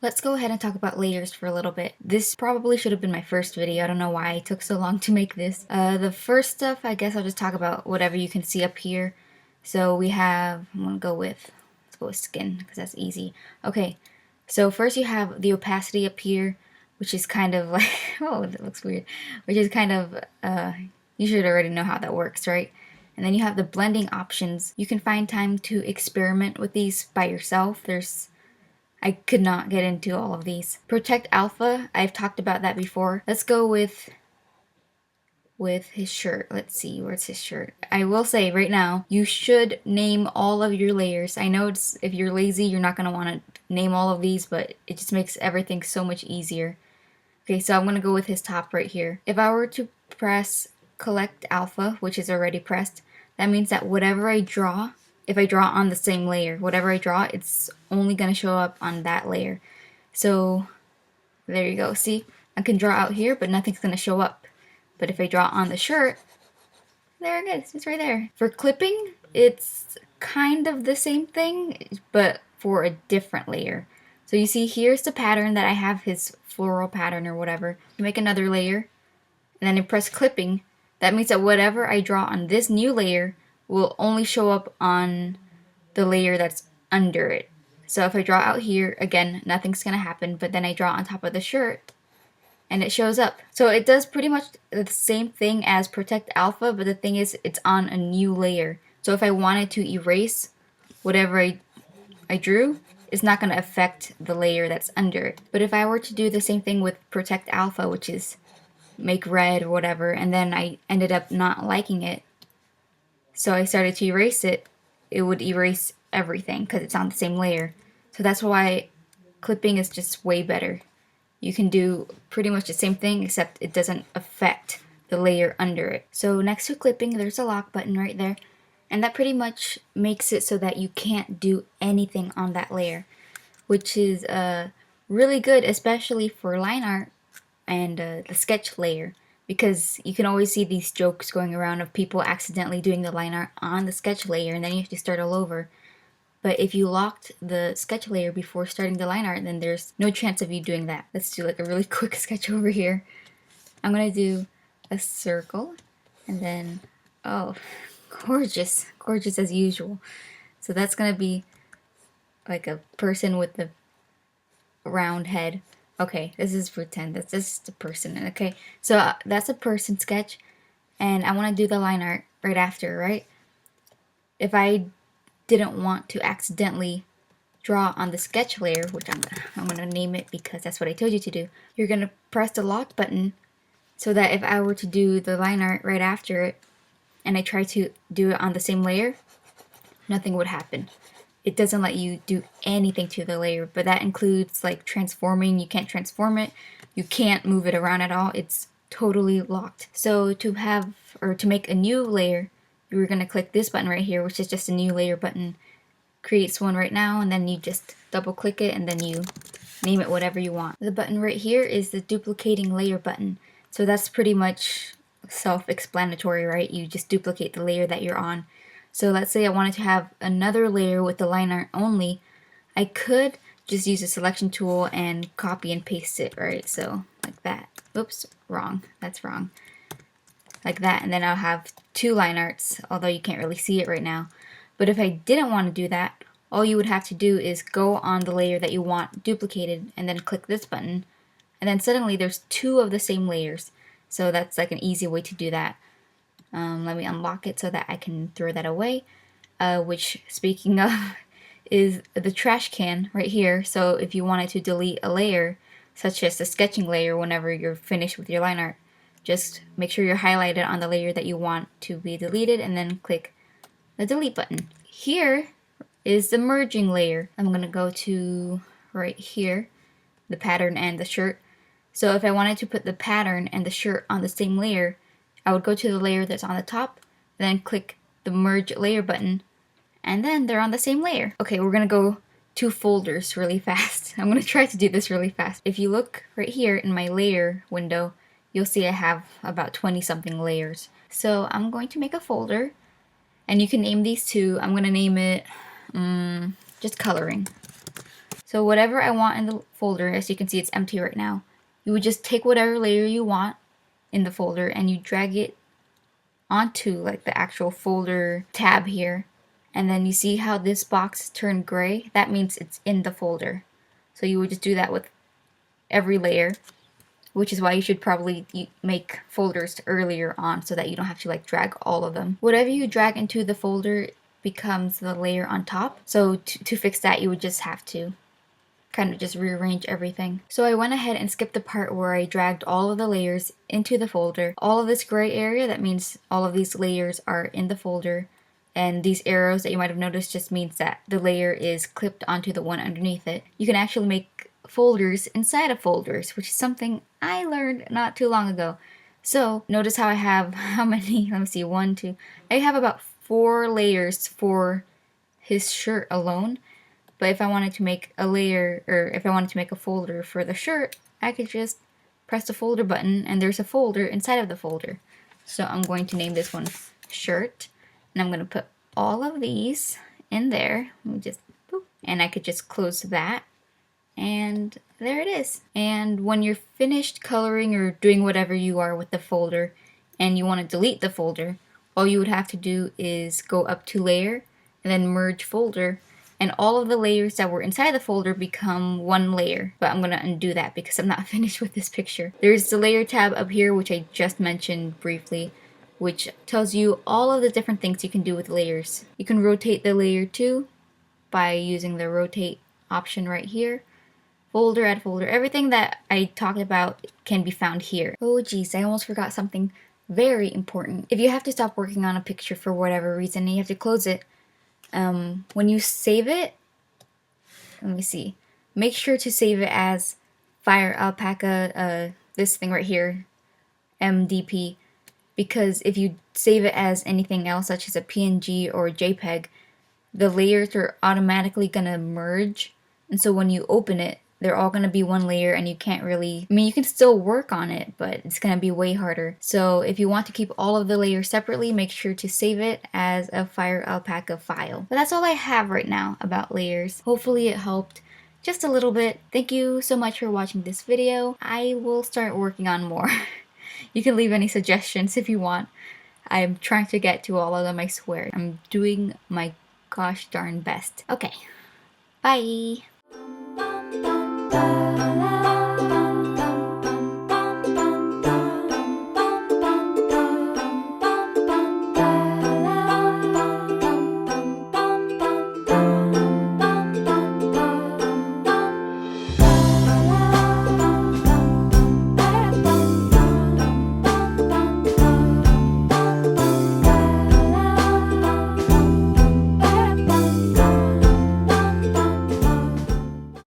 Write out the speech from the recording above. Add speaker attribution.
Speaker 1: Let's go ahead and talk about layers for a little bit. This probably should have been my first video. I don't know why it took so long to make this. The first stuff, I guess I'll just talk about whatever you can see up here. So we have, let's go with skin because that's easy. Okay, so first you have the opacity up here, which is kind of like, oh, that looks weird. Which is kind of, you should already know how that works, right? And then you have the blending options. You can find time to experiment with these by yourself. I could not get into all of these. Protect Alpha, I've talked about that before. Let's go with his shirt. Let's see, where's his shirt? I will say right now, you should name all of your layers. I know if you're lazy, you're not going to want to name all of these, but it just makes everything so much easier. Okay, so I'm going to go with his top right here. If I were to press Collect Alpha, which is already pressed, that means that whatever I draw, if I draw on the same layer, whatever I draw, it's only going to show up on that layer. So there you go. See, I can draw out here, but nothing's going to show up. But if I draw on the shirt, there it is. It's right there. For clipping, it's kind of the same thing, but for a different layer. So you see, here's the pattern that I have, his floral pattern or whatever. You make another layer, and then I press clipping. That means that whatever I draw on this new layer will only show up on the layer that's under it. So if I draw out here, again, nothing's going to happen, but then I draw on top of the shirt, and it shows up. So it does pretty much the same thing as Protect Alpha, but the thing is, it's on a new layer. So if I wanted to erase whatever I drew, it's not going to affect the layer that's under it. But if I were to do the same thing with Protect Alpha, which is make red or whatever, and then I ended up not liking it, so I started to erase it, it would erase everything because it's on the same layer. So that's why clipping is just way better. You can do pretty much the same thing, except it doesn't affect the layer under it. So next to clipping, there's a lock button right there. And that pretty much makes it so that you can't do anything on that layer, which is really good, especially for line art and the sketch layer, because you can always see these jokes going around of people accidentally doing the line art on the sketch layer and then you have to start all over. But if you locked the sketch layer before starting the line art, then there's no chance of you doing that. Let's do like a really quick sketch over here. I'm gonna do a circle and then, oh, gorgeous, gorgeous as usual. So that's gonna be like a person with the round head. Okay, this is pretend. That's just a person. Okay, so that's a person sketch, and I want to do the line art right after, right? If I didn't want to accidentally draw on the sketch layer, which I'm gonna name it because that's what I told you to do, you're gonna press the lock button so that if I were to do the line art right after it, and I try to do it on the same layer, nothing would happen. It doesn't let you do anything to the layer, but that includes like transforming. You can't transform it. You can't move it around at all. It's totally locked. So to make a new layer, you're gonna click this button right here, which is just a new layer button. Creates one right now, and then you just double click it and then you name it whatever you want. The button right here is the duplicating layer button. So that's pretty much self-explanatory, right? You just duplicate the layer that you're on. So let's say I wanted to have another layer with the line art only. I could just use the selection tool and copy and paste it, right? So like that. Oops, wrong. That's wrong. Like that, and then I'll have two line arts, although you can't really see it right now. But if I didn't want to do that, all you would have to do is go on the layer that you want duplicated and then click this button, and then suddenly there's two of the same layers. So that's like an easy way to do that. Let me unlock it so that I can throw that away, which, speaking of, is the trash can right here. So if you wanted to delete a layer, such as the sketching layer, whenever you're finished with your line art, just make sure you're highlighted on the layer that you want to be deleted and then click the delete button. Here is the merging layer. I'm gonna go to right here, the pattern and the shirt. So if I wanted to put the pattern and the shirt on the same layer, I would go to the layer that's on the top, then click the merge layer button, and then they're on the same layer. Okay, we're gonna go to folders really fast. I'm gonna try to do this really fast. If you look right here in my layer window, you'll see I have about 20 something layers. So I'm going to make a folder, and you can name these too. I'm gonna name it just coloring. So whatever I want in the folder, as you can see it's empty right now, you would just take whatever layer you want in the folder and you drag it onto like the actual folder tab here. And then you see how this box turned gray? That means it's in the folder. So you would just do that with every layer, which is why you should probably make folders earlier on so that you don't have to like drag all of them. Whatever you drag into the folder becomes the layer on top. So to fix that, you would just have to kind of just rearrange everything. So I went ahead and skipped the part where I dragged all of the layers into the folder. All of this gray area, that means all of these layers are in the folder. And these arrows that you might have noticed just means that the layer is clipped onto the one underneath it. You can actually make folders inside of folders, which is something I learned not too long ago. So notice how I have, how many, let me see, 1, 2, I have about 4 layers for his shirt alone. But if I wanted to make a layer, or if I wanted to make a folder for the shirt, I could just press the folder button and there's a folder inside of the folder. So I'm going to name this one shirt, and I'm going to put all of these in there. Let me just, boop, and I could just close that, and there it is. And when you're finished coloring or doing whatever you are with the folder and you want to delete the folder, all you would have to do is go up to layer and then merge folder, and all of the layers that were inside the folder become one layer. But I'm gonna undo that because I'm not finished with this picture. There's the layer tab up here, which I just mentioned briefly, which tells you all of the different things you can do with layers. You can rotate the layer too by using the rotate option right here. Folder, add folder, everything that I talked about can be found here. Oh geez, I almost forgot something very important. If you have to stop working on a picture for whatever reason and you have to close it, when you save it, let me see, make sure to save it as Fire Alpaca, this thing right here, MDP, because if you save it as anything else, such as a PNG or a JPEG, the layers are automatically gonna merge, and so when you open it, they're all gonna be one layer and you can't really, I mean, you can still work on it, but it's gonna be way harder. So if you want to keep all of the layers separately, make sure to save it as a Fire Alpaca file. But that's all I have right now about layers. Hopefully it helped just a little bit. Thank you so much for watching this video. I will start working on more. You can leave any suggestions if you want. I'm trying to get to all of them, I swear. I'm doing my gosh darn best. Okay, bye!